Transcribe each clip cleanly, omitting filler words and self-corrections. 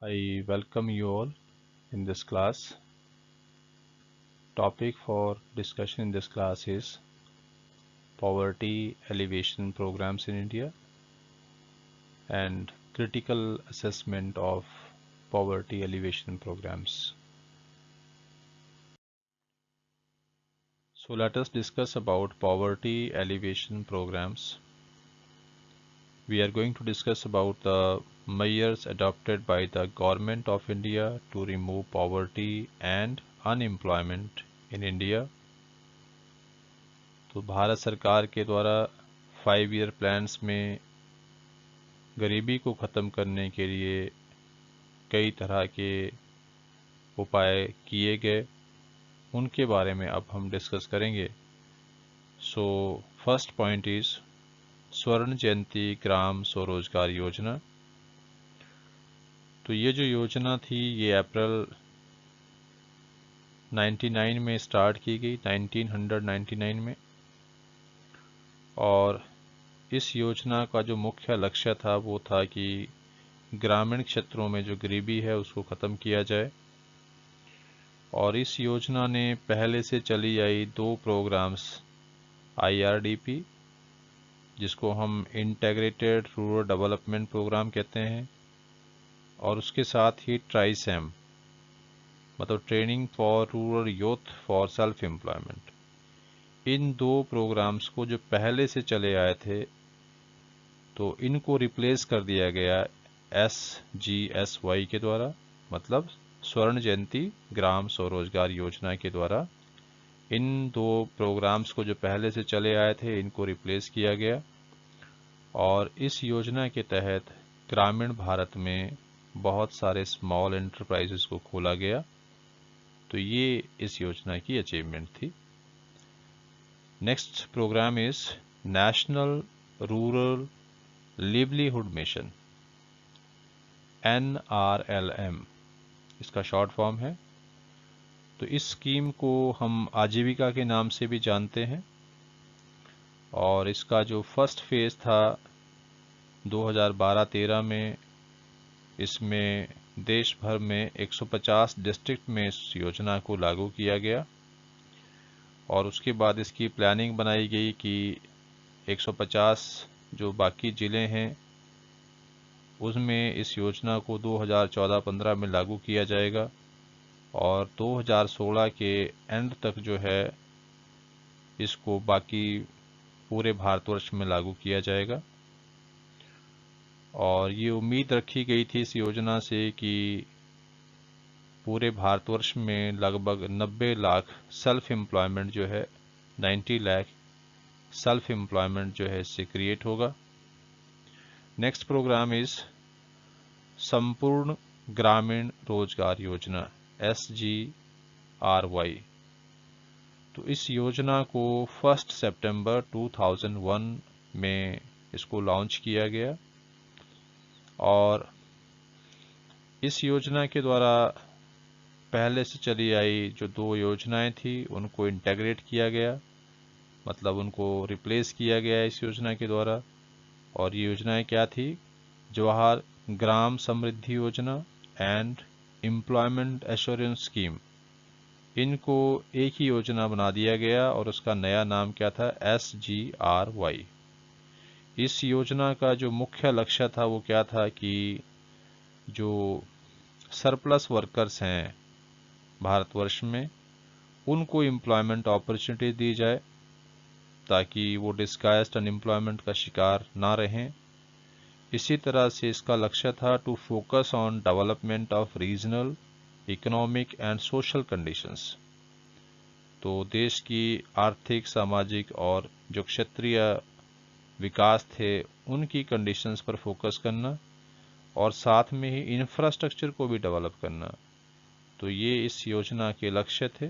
I welcome you all in this class. Topic for discussion in this class is poverty alleviation programs in India and critical assessment of poverty alleviation programs. So let us discuss about poverty alleviation programs. We are going to discuss about the measures adopted by the Government of India to remove poverty and unemployment in India. तो भारत सरकार के द्वारा 5 year plans में गरीबी को ख़त्म करने के लिए कई तरह के उपाय किए गए, उनके बारे में अब हम डिस्कस करेंगे। सो फर्स्ट पॉइंट इज़ स्वर्ण जयंती ग्राम स्वरोजगार योजना। तो ये जो योजना थी ये अप्रैल 99 में स्टार्ट की गई, 1999 में। और इस योजना का जो मुख्य लक्ष्य था वो था कि ग्रामीण क्षेत्रों में जो गरीबी है उसको ख़त्म किया जाए। और इस योजना ने पहले से चली आई 2 प्रोग्राम्स IRDP, जिसको हम इंटीग्रेटेड रूरल डेवलपमेंट प्रोग्राम कहते हैं, और उसके साथ ही ट्राइसैम मतलब training for rural youth for self employment. इन 2 प्रोग्राम्स को जो पहले से चले आए थे तो इनको रिप्लेस कर दिया गया SGSY के द्वारा, मतलब स्वर्ण जयंती ग्राम स्वरोजगार योजना के द्वारा। इन 2 प्रोग्राम्स को जो पहले से चले आए थे इनको रिप्लेस किया गया और इस योजना के तहत ग्रामीण भारत में बहुत सारे स्मॉल एंटरप्राइजेस को खोला गया। तो ये इस योजना की अचीवमेंट थी। Next program is national rural livelihood mission, NRLM इसका शॉर्ट फॉर्म है। तो इस स्कीम को हम आजीविका के नाम से भी जानते हैं और इसका जो फर्स्ट फेज था 2012-13 में, इसमें देश भर में 150 डिस्ट्रिक्ट में इस योजना को लागू किया गया और उसके बाद इसकी प्लानिंग बनाई गई कि 150 जो बाकी ज़िले हैं उसमें इस योजना को 2014-15 में लागू किया जाएगा और 2016 के एंड तक जो है इसको बाकी पूरे भारतवर्ष में लागू किया जाएगा। और ये उम्मीद रखी गई थी इस योजना से कि पूरे भारतवर्ष में लगभग 90 लाख सेल्फ एम्प्लॉयमेंट जो है, 90 लाख सेल्फ एम्प्लॉयमेंट जो है इससे क्रिएट होगा। नेक्स्ट प्रोग्राम इज संपूर्ण ग्रामीण रोजगार योजना, SGRY। तो इस योजना को 1 सितंबर 2001 में इसको लॉन्च किया गया और इस योजना के द्वारा पहले से चली आई जो 2 योजनाएं थी उनको इंटीग्रेट किया गया, मतलब उनको रिप्लेस किया गया इस योजना के द्वारा। और ये योजनाएं क्या थी? जवाहर ग्राम समृद्धि योजना एंड एम्प्लॉयमेंट एश्योरेंस स्कीम, इनको एक ही योजना बना दिया गया और उसका नया नाम क्या था? SGRY। इस योजना का जो मुख्य लक्ष्य था वो क्या था कि जो सरप्लस वर्कर्स हैं भारतवर्ष में उनको एम्प्लॉयमेंट अपॉर्चुनिटी दी जाए ताकि वो डिस्गाइज्ड अनएम्प्लॉयमेंट का शिकार ना रहें। इसी तरह से इसका लक्ष्य था to focus on development of regional economic and social conditions. तो देश की आर्थिक, सामाजिक और जो क्षेत्रीय विकास थे उनकी कंडीशंस पर फोकस करना और साथ में ही इंफ्रास्ट्रक्चर को भी डेवलप करना। तो ये इस योजना के लक्ष्य थे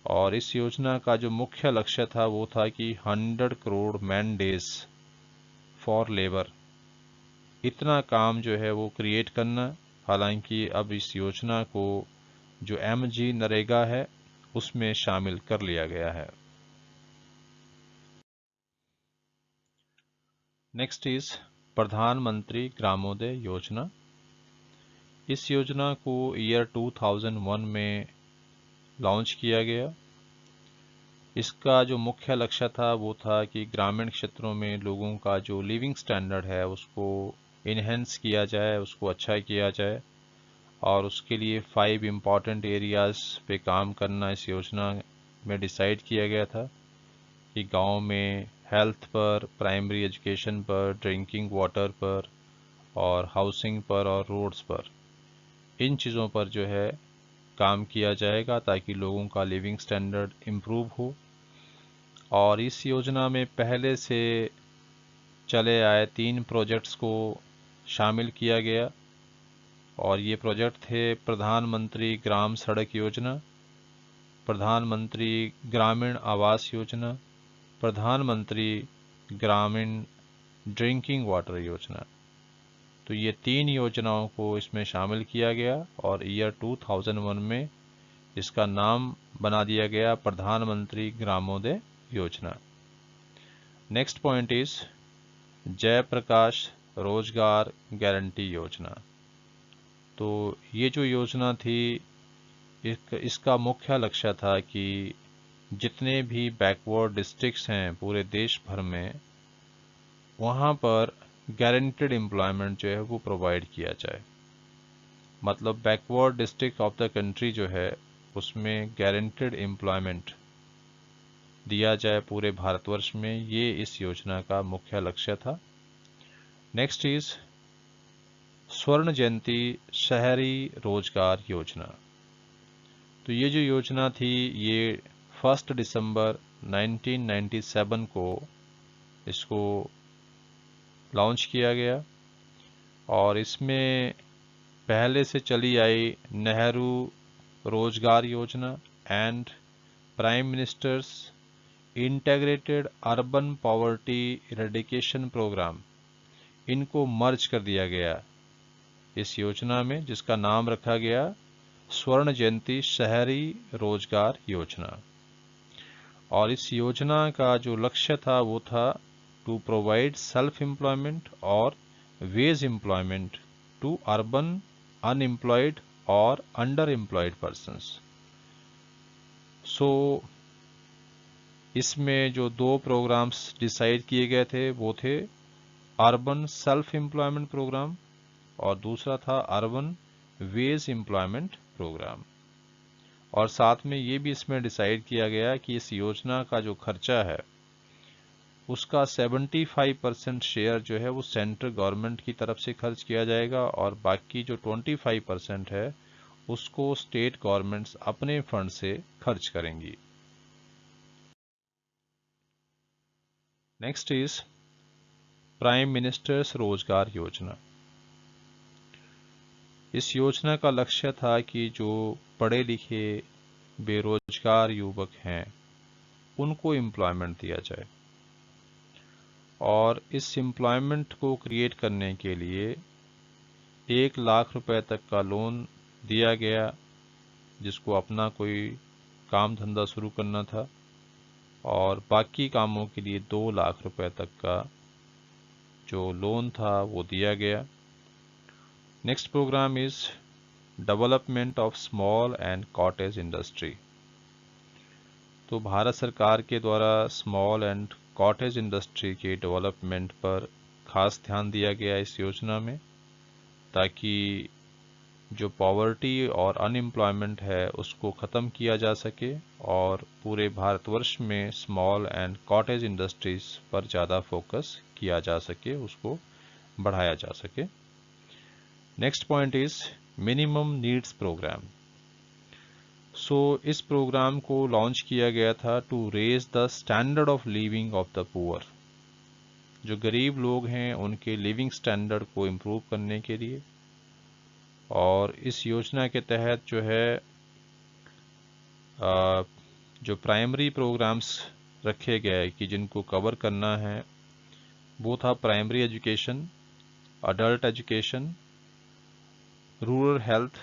और इस योजना का जो मुख्य लक्ष्य था वो था कि 100 crore man days for labour, इतना काम जो है वो क्रिएट करना। हालांकि अब इस योजना को जो MG नरेगा है उसमें शामिल कर लिया गया है। नेक्स्ट इज प्रधानमंत्री ग्रामोदय योजना। इस योजना को ईयर 2001 में लॉन्च किया गया। इसका जो मुख्य लक्ष्य था वो था कि ग्रामीण क्षेत्रों में लोगों का जो लिविंग स्टैंडर्ड है उसको इन्हेंस किया जाए, उसको अच्छा किया जाए, और उसके लिए 5 इम्पॉर्टेंट एरियाज़ पे काम करना इस योजना में डिसाइड किया गया था कि गांव में हेल्थ पर, प्राइमरी एजुकेशन पर, ड्रिंकिंग वाटर पर, और हाउसिंग पर, और रोड्स पर, इन चीज़ों पर जो है काम किया जाएगा ताकि लोगों का लिविंग स्टैंडर्ड इम्प्रूव हो। और इस योजना में पहले से चले आए 3 प्रोजेक्ट्स को शामिल किया गया, और ये प्रोजेक्ट थे प्रधानमंत्री ग्राम सड़क योजना, प्रधानमंत्री ग्रामीण आवास योजना, प्रधानमंत्री ग्रामीण ड्रिंकिंग वाटर योजना। तो ये 3 योजनाओं को इसमें शामिल किया गया और ईयर 2001 में इसका नाम बना दिया गया प्रधानमंत्री ग्रामोदय योजना। नेक्स्ट पॉइंट इज जयप्रकाश रोजगार गारंटी योजना। तो ये जो योजना थी इसका मुख्य लक्ष्य था कि जितने भी बैकवर्ड डिस्ट्रिक्ट्स हैं पूरे देश भर में, वहाँ पर गारंटेड एम्प्लॉयमेंट जो है वो प्रोवाइड किया जाए। मतलब backward district of the country जो है उसमें गारंटेड एम्प्लॉयमेंट दिया जाए पूरे भारतवर्ष में, ये इस योजना का मुख्य लक्ष्य था। नेक्स्ट इज स्वर्ण जयंती शहरी रोजगार योजना। तो ये जो योजना थी ये 1 दिसंबर 1997 को इसको लॉन्च किया गया, और इसमें पहले से चली आई नेहरू रोजगार योजना and prime minister's integrated urban poverty eradication program, इनको मर्ज कर दिया गया इस योजना में, जिसका नाम रखा गया स्वर्ण जयंती शहरी रोजगार योजना। और इस योजना का जो लक्ष्य था वो था टू प्रोवाइड सेल्फ एम्प्लॉयमेंट और wage employment to urban unemployed और अंडर एम्प्लॉयड पर्सन्स। सो इसमें जो 2 प्रोग्राम्स डिसाइड किए गए थे वो थे अर्बन सेल्फ एम्प्लॉयमेंट प्रोग्राम और दूसरा था अर्बन वेज एम्प्लॉयमेंट प्रोग्राम। और साथ में ये भी इसमें डिसाइड किया गया कि इस योजना का जो खर्चा है उसका 75% शेयर जो है वो सेंट्रल गवर्नमेंट की तरफ से खर्च किया जाएगा, और बाकी जो 25% है उसको स्टेट गवर्नमेंट्स अपने फंड से खर्च करेंगी। नेक्स्ट इज प्राइम मिनिस्टर्स रोजगार योजना। इस योजना का लक्ष्य था कि जो पढ़े लिखे बेरोजगार युवक हैं उनको एम्प्लॉयमेंट दिया जाए, और इस एम्प्लॉयमेंट को क्रिएट करने के लिए 1 लाख रुपए तक का लोन दिया गया, जिसको अपना कोई काम धंधा शुरू करना था, और बाकी कामों के लिए 2 लाख रुपए तक का जो लोन था वो दिया गया। Next program is development of small and cottage industry. तो भारत सरकार के द्वारा स्मॉल एंड कॉटेज इंडस्ट्री के डेवलपमेंट पर खास ध्यान दिया गया इस योजना में, ताकि जो पॉवर्टी और अनएम्प्लॉयमेंट है उसको ख़त्म किया जा सके और पूरे भारतवर्ष में स्मॉल एंड कॉटेज इंडस्ट्रीज पर ज़्यादा फोकस किया जा सके, उसको बढ़ाया जा सके। Next point is minimum needs programme. सो इस प्रोग्राम को लॉन्च किया गया था to raise the standard of living of the poor. जो गरीब लोग हैं उनके लिविंग स्टैंडर्ड को इम्प्रूव करने के लिए, और इस योजना के तहत जो है जो प्राइमरी प्रोग्राम्स रखे गए कि जिनको कवर करना है वो था primary education, adult education, rural health,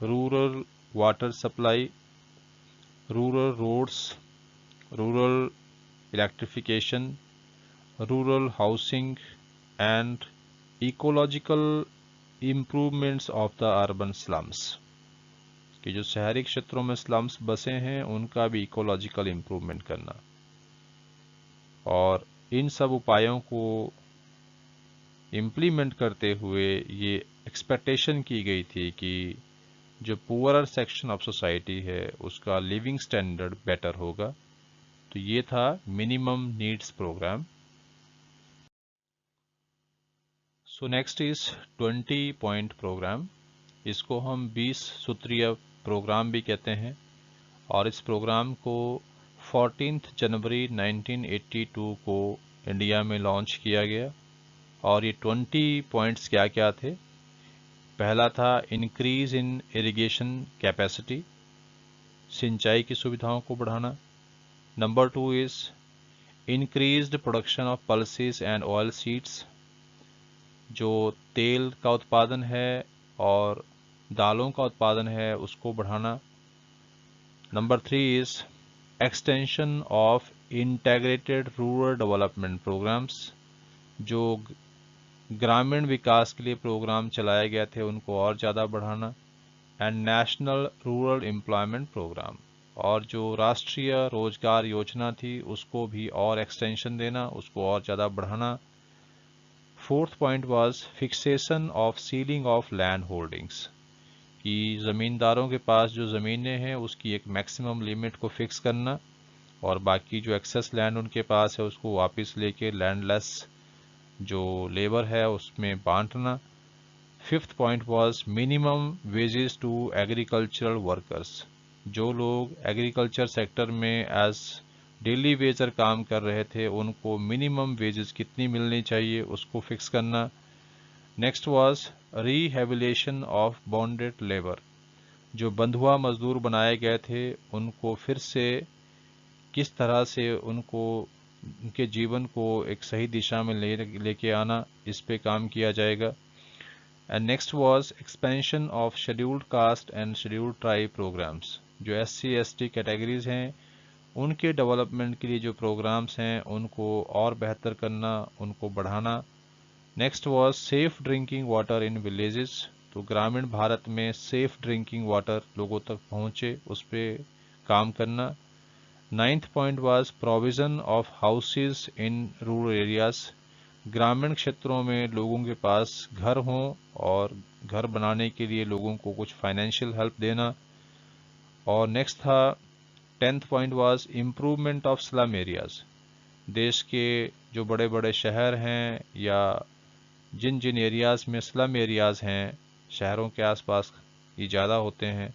rural water supply, rural roads, rural electrification, rural housing and ecological improvements of the urban slums, कि जो शहरी क्षेत्रों में स्लम्स बसे हैं उनका भी इकोलॉजिकल इम्प्रूवमेंट करना। और इन सब उपायों को इम्प्लीमेंट करते हुए ये एक्सपेक्टेशन की गई थी कि जो पुअरर सेक्शन ऑफ सोसाइटी है उसका लिविंग स्टैंडर्ड बेटर होगा। तो ये था minimum needs programme. So next is 20 point program. इसको हम 20 सूत्रीय प्रोग्राम भी कहते हैं, और इस प्रोग्राम को 14 जनवरी 1982 को इंडिया में लॉन्च किया गया। और ये 20 पॉइंट्स क्या क्या थे? पहला था इंक्रीज इन इरिगेशन कैपेसिटी, सिंचाई की सुविधाओं को बढ़ाना। Number 2 is increased production of pulses and oil seeds, जो तेल का उत्पादन है और दालों का उत्पादन है उसको बढ़ाना। Number 3 is extension of integrated rural development programs, जो ग्रामीण विकास के लिए प्रोग्राम चलाए गए थे उनको और ज़्यादा बढ़ाना। And national rural employment program, और जो राष्ट्रीय रोजगार योजना थी उसको भी और एक्सटेंशन देना, उसको और ज़्यादा बढ़ाना। Fourth point was fixation of ceiling of land holdings, कि ज़मींदारों के पास जो ज़मीनें हैं उसकी एक मैक्सिमम लिमिट को फिक्स करना, और बाकी जो एक्सेस लैंड उनके पास है उसको वापस लेके लैंडलेस जो लेबर है उसमें बांटना। Fifth point was minimum wages to agricultural workers, जो लोग एग्रीकल्चर सेक्टर में एज डेली वेजर काम कर रहे थे उनको मिनिमम वेजेस कितनी मिलनी चाहिए उसको फिक्स करना। Next was rehabilitation of bonded labour, जो बंधुआ मजदूर बनाए गए थे उनको फिर से किस तरह से उनको उनके जीवन को एक सही दिशा में लेके आना, इस पे काम किया जाएगा। And next was expansion of scheduled caste and scheduled tribe programs, जो SC/ST कैटेगरीज हैं उनके डेवलपमेंट के लिए जो प्रोग्राम्स हैं उनको और बेहतर करना, उनको बढ़ाना। Next was safe drinking water in villages, तो ग्रामीण भारत में सेफ ड्रिंकिंग वाटर लोगों तक पहुंचे उस पर काम करना। Ninth point was provision of houses in rural areas, ग्रामीण क्षेत्रों में लोगों के पास घर हों और घर बनाने के लिए लोगों को कुछ फाइनेंशियल हेल्प देना। और नेक्स्ट था 10th point was improvement of slum areas, देश के जो बड़े बड़े शहर हैं या जिन जिन एरियाज में स्लम एरियाज हैं, शहरों के आसपास ये ज़्यादा होते हैं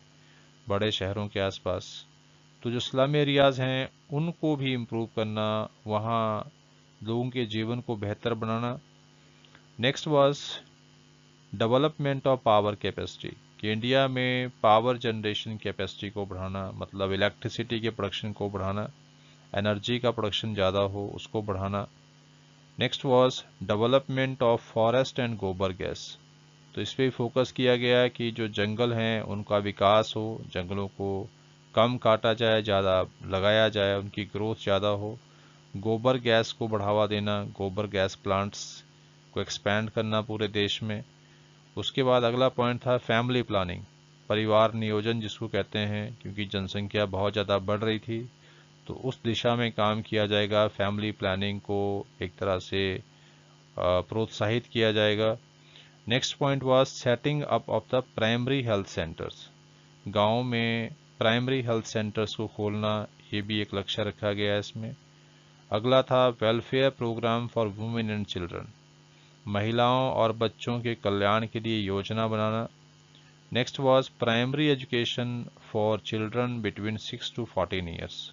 बड़े शहरों के आसपास, तो जो स्लम एरियाज हैं उनको भी इम्प्रूव करना, वहाँ लोगों के जीवन को बेहतर बनाना। Next was development of power capacity, कि इंडिया में पावर जनरेशन कैपेसिटी को बढ़ाना, मतलब इलेक्ट्रिसिटी के प्रोडक्शन को बढ़ाना, एनर्जी का प्रोडक्शन ज़्यादा हो उसको बढ़ाना। Next was development of forest and गोबर गैस, तो इस पर फोकस किया गया कि जो जंगल हैं उनका विकास हो, जंगलों को कम काटा जाए, ज़्यादा लगाया जाए, उनकी ग्रोथ ज़्यादा हो। गोबर गैस को बढ़ावा देना, गोबर गैस प्लांट्स को एक्सपैंड करना पूरे देश में। उसके बाद अगला पॉइंट था फैमिली प्लानिंग, परिवार नियोजन जिसको कहते हैं, क्योंकि जनसंख्या बहुत ज़्यादा बढ़ रही थी तो उस दिशा में काम किया जाएगा, फैमिली प्लानिंग को एक तरह से प्रोत्साहित किया जाएगा। Next point was setting up of the primary health centres, गाँव में प्राइमरी हेल्थ सेंटर्स को खोलना, ये भी एक लक्ष्य रखा गया है इसमें। अगला था welfare programme for women and children, महिलाओं और बच्चों के कल्याण के लिए योजना बनाना। Next was primary education for children between 6 to 14 years,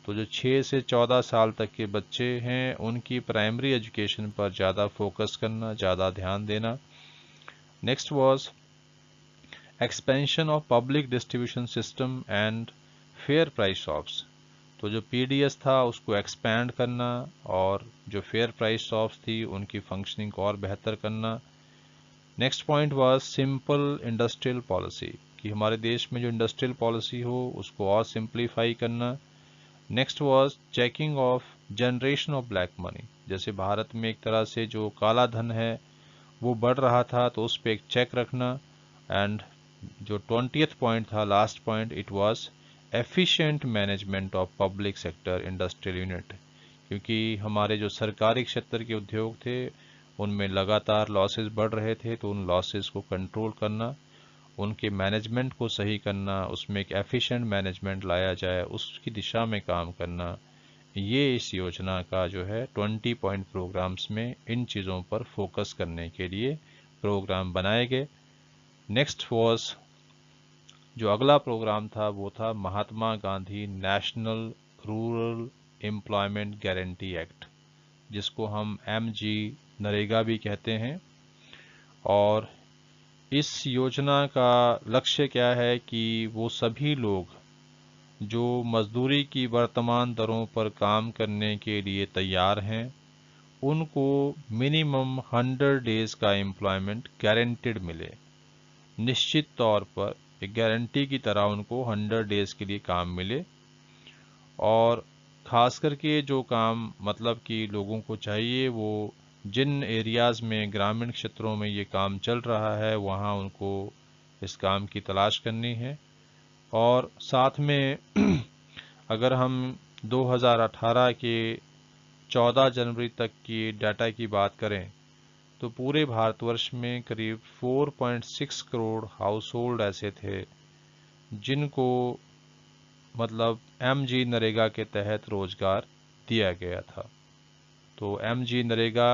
तो जो 6 से 14 साल तक के बच्चे हैं उनकी प्राइमरी एजुकेशन पर ज़्यादा फोकस करना, ज़्यादा ध्यान देना। Next was expansion of public distribution system and fair price shops, तो जो PDS था उसको एक्सपैंड करना और जो फेयर प्राइस शॉप्स थी उनकी फंक्शनिंग को और बेहतर करना। Next point was simple industrial policy, कि हमारे देश में जो इंडस्ट्रियल पॉलिसी हो उसको और सिंप्लीफाई करना। Next was checking of generation of black money, जैसे भारत में एक तरह से जो काला धन है वो बढ़ रहा था तो उस पर एक चेक रखना। एंड जो 20th पॉइंट था, last point, it was efficient management of public sector industrial unit, क्योंकि हमारे जो सरकारी क्षेत्र के उद्योग थे उनमें लगातार लॉसेस बढ़ रहे थे, तो उन लॉसेस को कंट्रोल करना, उनके मैनेजमेंट को सही करना, उसमें एक एफिशिएंट मैनेजमेंट लाया जाए, उसकी दिशा में काम करना, ये इस योजना का जो है 20 पॉइंट प्रोग्राम्स में इन चीज़ों पर फोकस करने के लिए प्रोग्राम बनाए गए। नेक्स्ट वॉज, जो अगला प्रोग्राम था वो था Mahatma Gandhi national rural employment guarantee act, जिसको हम MG नरेगा भी कहते हैं। और इस योजना का लक्ष्य क्या है कि वो सभी लोग जो मजदूरी की वर्तमान दरों पर काम करने के लिए तैयार हैं, उनको मिनिमम 100 डेज का एम्प्लॉयमेंट गारंटेड मिले। निश्चित तौर पर एक गारंटी की तरह उनको 100 डेज के लिए काम मिले। और खास करके जो काम मतलब कि लोगों को चाहिए, वो जिन एरियाज़ में, ग्रामीण क्षेत्रों में ये काम चल रहा है, वहाँ उनको इस काम की तलाश करनी है। और साथ में अगर हम 2018 के 14 जनवरी तक की डाटा की बात करें, तो पूरे भारतवर्ष में करीब 4.6 करोड़ हाउस होल्ड ऐसे थे जिनको मतलब MG नरेगा के तहत रोजगार दिया गया था। तो MG नरेगा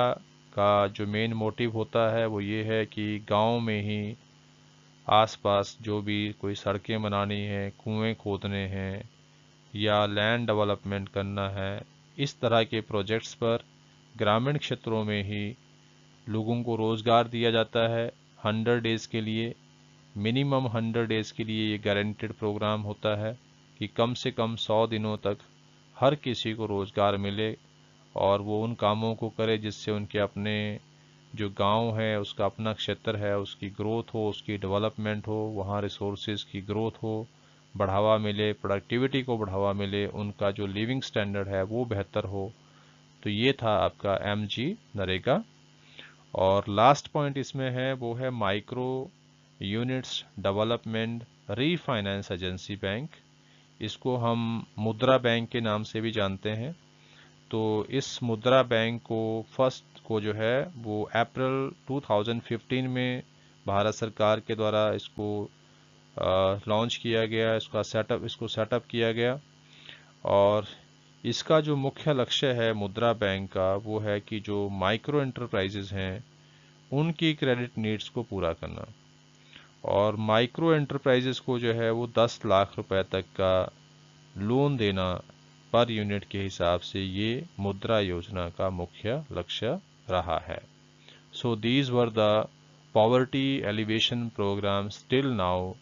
का जो मेन मोटिव होता है वो ये है कि गांव में ही आसपास जो भी कोई सड़कें बनानी है, कुएं खोदने हैं या लैंड डेवलपमेंट करना है, इस तरह के प्रोजेक्ट्स पर ग्रामीण क्षेत्रों में ही लोगों को रोज़गार दिया जाता है 100 डेज़ के लिए। मिनिमम 100 डेज़ के लिए ये गारंटेड प्रोग्राम होता है कि कम से कम 100 दिनों तक हर किसी को रोज़गार मिले और वो उन कामों को करे जिससे उनके अपने जो गांव है, उसका अपना क्षेत्र है, उसकी ग्रोथ हो, उसकी डेवलपमेंट हो, वहाँ रिसोर्सेज की ग्रोथ हो, बढ़ावा मिले, प्रोडक्टिविटी को बढ़ावा मिले, उनका जो लिविंग स्टैंडर्ड है वो बेहतर हो। तो ये था आपका MG नरेगा। और लास्ट पॉइंट इसमें है वो है micro units development refinance agency bank. इसको हम मुद्रा बैंक के नाम से भी जानते हैं। तो इस मुद्रा बैंक को फर्स्ट को जो है वो अप्रैल 2015 में भारत सरकार के द्वारा इसको लॉन्च किया गया, इसको सेटअप किया गया। और इसका जो मुख्य लक्ष्य है मुद्रा बैंक का, वो है कि जो माइक्रो एंटरप्राइजेज हैं उनकी क्रेडिट नीड्स को पूरा करना। और माइक्रो एंटरप्राइजेस को जो है वो 10 लाख रुपए तक का लोन देना पर यूनिट के हिसाब से, ये मुद्रा योजना का मुख्य लक्ष्य रहा है। So these were the poverty alleviation programs till now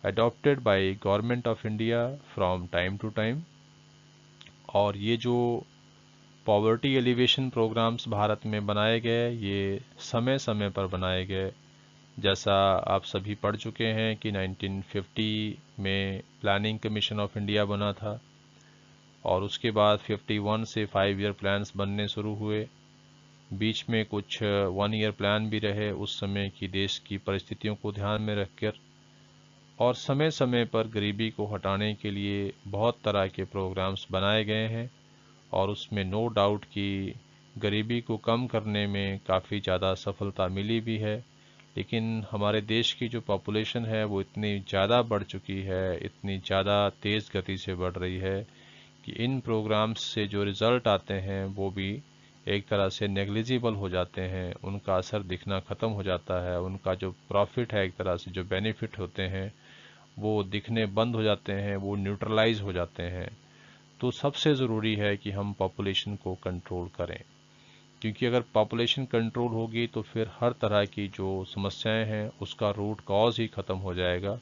adopted by government of India from time to time. और ये जो पॉवर्टी एलिवेशन प्रोग्राम्स भारत में बनाए गए, ये समय समय पर बनाए गए। जैसा आप सभी पढ़ चुके हैं कि 1950 में प्लानिंग कमीशन ऑफ इंडिया बना था और उसके बाद 51 से 5 ईयर प्लान्स बनने शुरू हुए। बीच में कुछ 1 ईयर प्लान भी रहे उस समय की देश की परिस्थितियों को ध्यान में रखकर। और समय समय पर गरीबी को हटाने के लिए बहुत तरह के प्रोग्राम्स बनाए गए हैं और उसमें नो डाउट कि गरीबी को कम करने में काफ़ी ज़्यादा सफलता मिली भी है। लेकिन हमारे देश की जो पॉपुलेशन है वो इतनी ज़्यादा बढ़ चुकी है, इतनी ज़्यादा तेज़ गति से बढ़ रही है कि इन प्रोग्राम्स से जो रिज़ल्ट आते हैं वो भी एक तरह से नेग्लिजिबल हो जाते हैं, उनका असर दिखना ख़त्म हो जाता है, उनका जो प्रॉफिट है, एक तरह से जो बेनिफिट होते हैं वो दिखने बंद हो जाते हैं, वो न्यूट्रलाइज हो जाते हैं। तो सबसे ज़रूरी है कि हम पॉपुलेशन को कंट्रोल करें, क्योंकि अगर पॉपुलेशन कंट्रोल होगी तो फिर हर तरह की जो समस्याएं हैं उसका रूट कॉज ही ख़त्म हो जाएगा।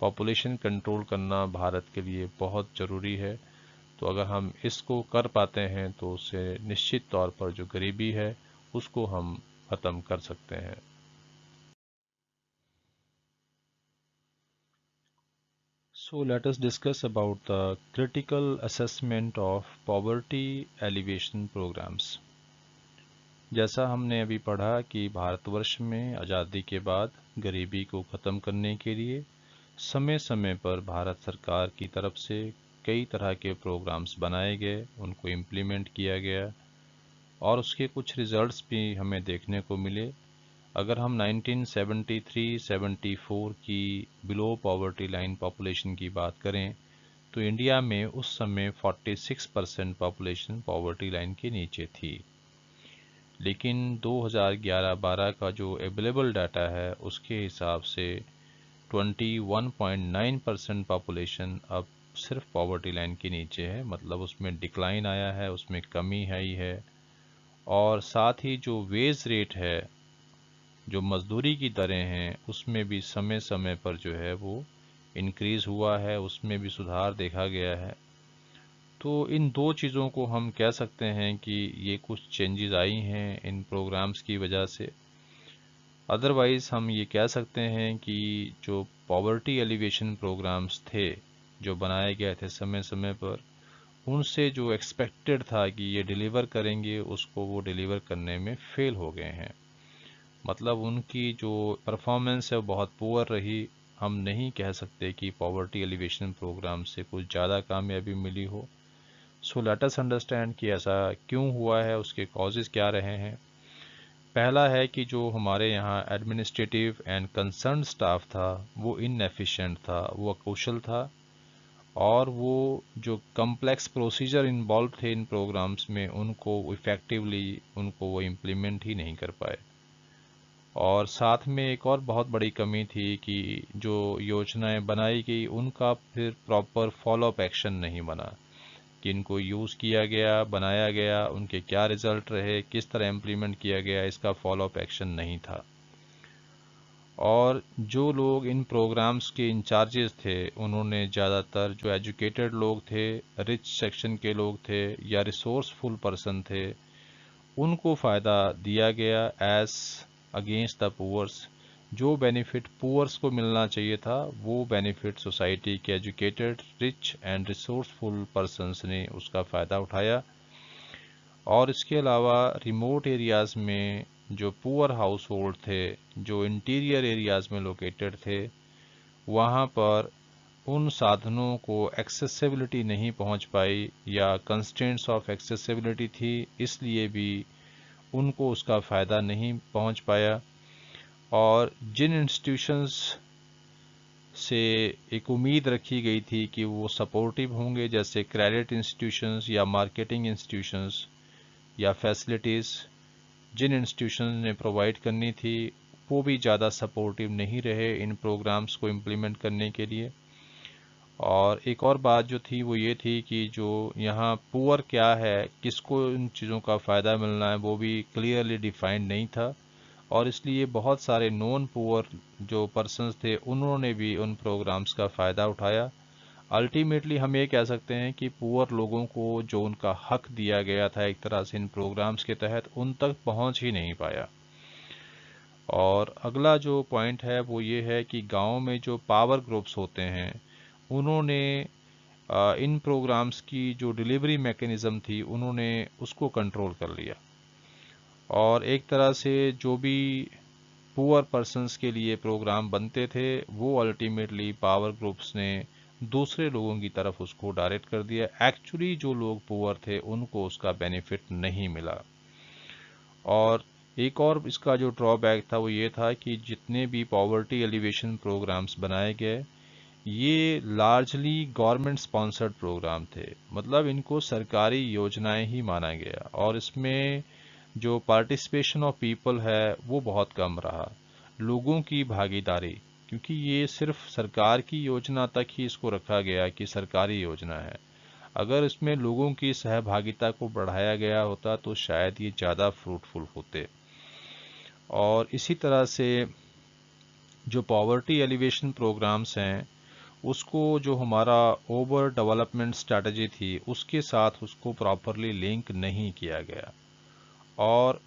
पॉपुलेशन कंट्रोल करना भारत के लिए बहुत ज़रूरी है। तो अगर हम इसको कर पाते हैं तो उससे निश्चित तौर पर जो गरीबी है उसको हम ख़त्म कर सकते हैं। So let us discuss about the critical assessment of poverty alleviation programs. जैसा हमने अभी पढ़ा कि भारतवर्ष में आज़ादी के बाद गरीबी को ख़त्म करने के लिए समय समय पर भारत सरकार की तरफ से कई तरह के प्रोग्राम्स बनाए गए, उनको इम्प्लीमेंट किया गया और उसके कुछ रिजल्ट्स भी हमें देखने को मिले। अगर हम 1973-74 की बिलो पॉवर्टी लाइन पॉपुलेशन की बात करें तो इंडिया में उस समय 46% पॉपुलेशन पॉवर्टी लाइन के नीचे थी। लेकिन 2011-12 का जो अवेलेबल डाटा है उसके हिसाब से 21.9% पॉपुलेशन अब सिर्फ पॉवर्टी लाइन के नीचे है, मतलब उसमें डिक्लाइन आया है, उसमें कमी है ही है। और साथ ही जो वेज रेट है, जो मजदूरी की दरें हैं, उसमें भी समय समय पर जो है वो इंक्रीज़ हुआ है, उसमें भी सुधार देखा गया है। तो इन दो चीज़ों को हम कह सकते हैं कि ये कुछ चेंजेस आई हैं इन प्रोग्राम्स की वजह से। अदरवाइज़ हम ये कह सकते हैं कि जो पॉवर्टी एलिवेशन प्रोग्राम्स थे जो बनाए गए थे समय समय पर, उनसे जो एक्सपेक्टेड था कि ये डिलीवर करेंगे उसको वो डिलीवर करने में फेल हो गए हैं। मतलब उनकी जो परफॉर्मेंस है वो बहुत पुअर रही। हम नहीं कह सकते कि पॉवर्टी एलिवेशन प्रोग्राम से कुछ ज़्यादा कामयाबी मिली हो। सो लेट अस अंडरस्टैंड कि ऐसा क्यों हुआ है, उसके कॉजेज़ क्या रहे हैं। पहला है कि जो हमारे यहाँ एडमिनिस्ट्रेटिव एंड कंसर्न स्टाफ था वो इनएफिशिएंट था, वो अकुशल था और वो जो कम्प्लेक्स प्रोसीजर इन्वॉल्व थे इन प्रोग्राम्स में उनको इफ़ेक्टिवली उनको वो इम्प्लीमेंट ही नहीं कर पाए। और साथ में एक और बहुत बड़ी कमी थी कि जो योजनाएं बनाई गई उनका फिर प्रॉपर फॉलोअप एक्शन नहीं बना कि इनको यूज़ किया गया, बनाया गया, उनके क्या रिज़ल्ट रहे, किस तरह इम्प्लीमेंट किया गया, इसका फॉलोअप एक्शन नहीं था। और जो लोग इन प्रोग्राम्स के इंचार्जेस थे उन्होंने ज़्यादातर जो एजुकेटेड लोग थे, रिच सेक्शन के लोग थे या रिसोर्सफुल पर्सन थे, उनको फ़ायदा दिया गया एज अगेंस्ट द पुअर्स। जो बेनिफिट पुअर्स को मिलना चाहिए था वो बेनिफिट सोसाइटी के educated, rich and resourceful persons ने उसका फ़ायदा उठाया। और इसके अलावा रिमोट एरियाज़ में जो पुअर हाउस होल्ड थे, जो इंटीरियर एरियाज़ में लोकेटेड थे, वहाँ पर उन साधनों को एक्सेसिबिलिटी नहीं पहुँच पाई या कंस्ट्रेंट्स ऑफ एक्सेसिबिलिटी थी, इसलिए भी उनको उसका फ़ायदा नहीं पहुँच पाया। और जिन इंस्टीट्यूशंस से एक उम्मीद रखी गई थी कि वो सपोर्टिव होंगे, जैसे क्रेडिट इंस्टीट्यूशंस या मार्केटिंग इंस्टीट्यूशंस या फैसिलिटीज़ जिन इंस्टीट्यूशंस ने प्रोवाइड करनी थी, वो भी ज़्यादा सपोर्टिव नहीं रहे इन प्रोग्राम्स को इम्प्लीमेंट करने के लिए। और एक और बात जो थी वो ये थी कि जो यहाँ पुअर क्या है, किसको इन चीज़ों का फ़ायदा मिलना है, वो भी क्लियरली डिफाइंड नहीं था। और इसलिए बहुत सारे नॉन पुअर जो पर्सन्स थे उन्होंने भी उन प्रोग्राम्स का फ़ायदा उठाया। अल्टीमेटली हम ये कह सकते हैं कि पुअर लोगों को जो उनका हक दिया गया था एक तरह से इन प्रोग्राम्स के तहत, उन तक पहुंच ही नहीं पाया। और अगला जो पॉइंट है वो ये है कि गांव में जो पावर ग्रुप्स होते हैं उन्होंने इन प्रोग्राम्स की जो डिलीवरी मैकेनिज़्म थी उन्होंने उसको कंट्रोल कर लिया। और एक तरह से जो भी पुअर पर्सन्स के लिए प्रोग्राम बनते थे वो अल्टीमेटली पावर ग्रुप्स ने दूसरे लोगों की तरफ उसको डायरेक्ट कर दिया। एक्चुअली जो लोग पुअर थे उनको उसका बेनिफिट नहीं मिला। और एक और इसका जो ड्रॉबैक था वो ये था कि जितने भी पॉवर्टी एलिवेशन प्रोग्राम्स बनाए गए ये लार्जली गवर्नमेंट स्पॉन्सर्ड प्रोग्राम थे, मतलब इनको सरकारी योजनाएं ही माना गया और इसमें जो पार्टिसिपेशन ऑफ पीपल है वो बहुत कम रहा, लोगों की भागीदारी, क्योंकि ये सिर्फ सरकार की योजना तक ही इसको रखा गया कि सरकारी योजना है। अगर इसमें लोगों की सहभागिता को बढ़ाया गया होता तो शायद ये ज़्यादा फ्रूटफुल होते। और इसी तरह से जो पॉवर्टी एलिवेशन प्रोग्राम्स हैं उसको जो हमारा ओवर डेवलपमेंट स्ट्रैटेजी थी उसके साथ उसको प्रॉपरली लिंक नहीं किया गया और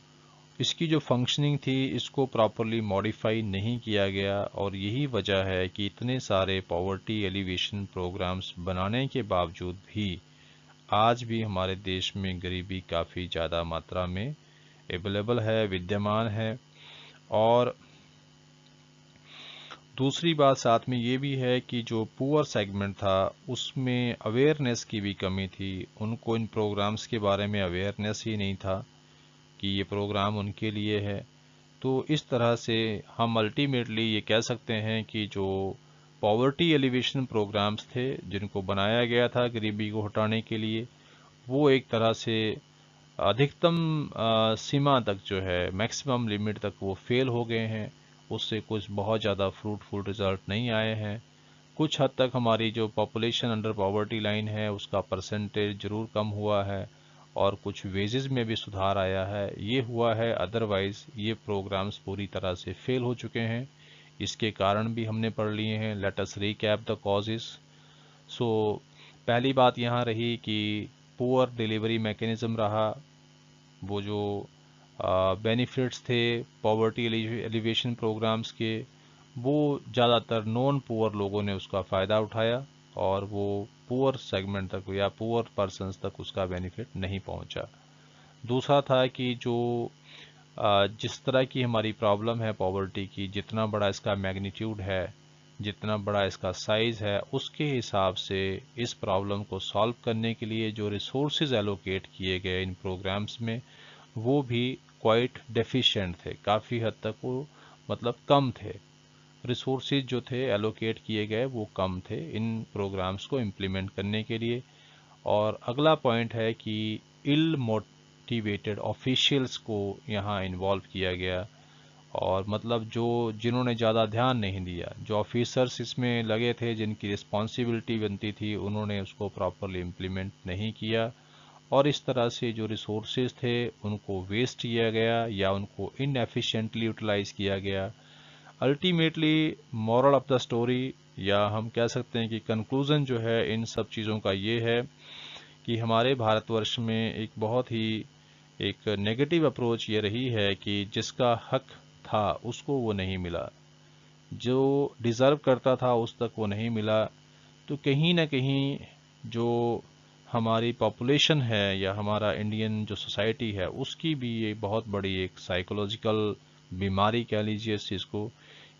इसकी जो फंक्शनिंग थी इसको प्रॉपरली मॉडिफाई नहीं किया गया। और यही वजह है कि इतने सारे पॉवर्टी एलिवेशन प्रोग्राम्स बनाने के बावजूद भी आज भी हमारे देश में गरीबी काफ़ी ज़्यादा मात्रा में अवेलेबल है, विद्यमान है। और दूसरी बात साथ में ये भी है कि जो पुअर सेगमेंट था उसमें अवेयरनेस की भी कमी थी। उनको इन प्रोग्राम्स के बारे में अवेयरनेस ही नहीं था कि ये प्रोग्राम उनके लिए है। तो इस तरह से हम अल्टीमेटली ये कह सकते हैं कि जो पॉवर्टी एलिवेशन प्रोग्राम्स थे जिनको बनाया गया था गरीबी को हटाने के लिए, वो एक तरह से अधिकतम सीमा तक जो है मैक्सिमम लिमिट तक वो फेल हो गए हैं। उससे कुछ बहुत ज़्यादा फ्रूटफुल रिजल्ट नहीं आए हैं। कुछ हद तक हमारी जो पॉपुलेशन अंडर पॉवर्टी लाइन है उसका परसेंटेज ज़रूर कम हुआ है और कुछ वेजेस में भी सुधार आया है, ये हुआ है। अदरवाइज़ ये प्रोग्राम्स पूरी तरह से फेल हो चुके हैं। इसके कारण भी हमने पढ़ लिए हैं। Let us recap the causes. So पहली बात यहाँ रही कि पुअर डिलीवरी मैकेनिज़्म रहा। वो जो बेनिफिट्स थे पॉवर्टी एलिवेशन प्रोग्राम्स के, वो ज़्यादातर नॉन पुअर लोगों ने उसका फ़ायदा उठाया और वो पुअर सेगमेंट तक या पुअर पर्सनस तक उसका बेनिफिट नहीं पहुंचा। दूसरा था कि जो जिस तरह की हमारी प्रॉब्लम है पॉवर्टी की, जितना बड़ा इसका मैग्नीट्यूड है, जितना बड़ा इसका साइज़ है, उसके हिसाब से इस प्रॉब्लम को सॉल्व करने के लिए जो रिसोर्सेज एलोकेट किए गए इन प्रोग्राम्स में, वो भी क्वाइट डेफिशिएंट थे। काफ़ी हद तक वो मतलब कम थे। रिसोर्सेज जो थे एलोकेट किए गए वो कम थे इन प्रोग्राम्स को इम्प्लीमेंट करने के लिए। और अगला पॉइंट है कि इल मोटिवेटेड ऑफिशियल्स को यहाँ इन्वॉल्व किया गया। और मतलब जो जिन्होंने ज़्यादा ध्यान नहीं दिया, जो ऑफिसर्स इसमें लगे थे जिनकी रिस्पॉन्सिबिलिटी बनती थी, उन्होंने उसको प्रॉपरली इम्प्लीमेंट नहीं किया। और इस तरह से जो रिसोर्सेज थे उनको वेस्ट किया गया या उनको इनएफिशिएंटली यूटिलाइज किया गया। Ultimately moral of the story, या हम कह सकते हैं कि कंक्लूजन जो है इन सब चीज़ों का ये है कि हमारे भारतवर्ष में एक बहुत ही एक नेगेटिव अप्रोच ये रही है कि जिसका हक था उसको वो नहीं मिला, जो डिज़र्व करता था उस तक वो नहीं मिला। तो कहीं ना कहीं जो हमारी पॉपुलेशन है या हमारा इंडियन जो सोसाइटी है उसकी भी ये बहुत बड़ी एक साइकोलॉजिकल बीमारी कह लीजिए इस चीज़ को।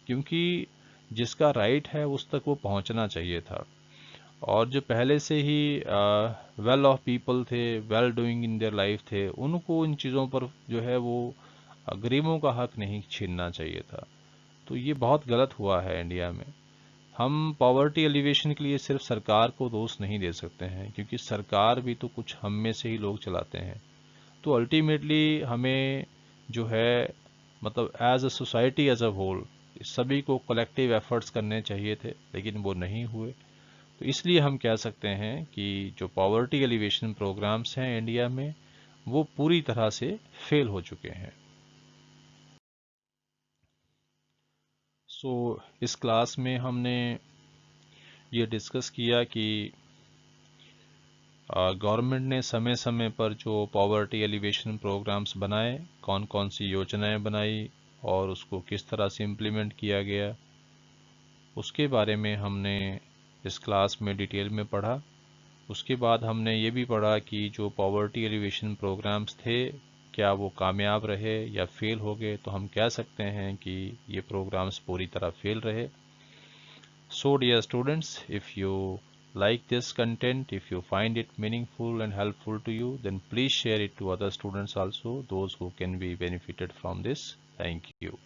क्योंकि जिसका राइट है उस तक वो पहुंचना चाहिए था। और जो पहले से ही वेल ऑफ पीपल थे, well doing in their life थे, उनको इन चीज़ों पर जो है वो गरीबों का हक नहीं छीनना चाहिए था। तो ये बहुत गलत हुआ है इंडिया में। हम पॉवर्टी एलिवेशन के लिए सिर्फ सरकार को दोष नहीं दे सकते हैं, क्योंकि सरकार भी तो कुछ हम में से ही लोग चलाते हैं। तो अल्टीमेटली हमें जो है मतलब as a society as a whole सभी को कलेक्टिव एफर्ट्स करने चाहिए थे, लेकिन वो नहीं हुए। तो इसलिए हम कह सकते हैं कि जो पॉवर्टी एलिवेशन प्रोग्राम्स हैं इंडिया में वो पूरी तरह से फेल हो चुके हैं। इस क्लास में हमने ये डिस्कस किया कि गवर्नमेंट ने समय समय पर जो पॉवर्टी एलिवेशन प्रोग्राम्स बनाए, कौन कौन सी योजनाएं बनाई और उसको किस तरह से इम्प्लीमेंट किया गया, उसके बारे में हमने इस क्लास में डिटेल में पढ़ा। उसके बाद हमने ये भी पढ़ा कि जो पॉवर्टी एलिवेशन प्रोग्राम्स थे क्या वो कामयाब रहे या फेल हो गए। तो हम कह सकते हैं कि ये प्रोग्राम्स पूरी तरह फेल रहे। So dear students, if you like this content, if you find it meaningful and helpful to you, then please share it to other students also, those who can be benefited from this. Thank you.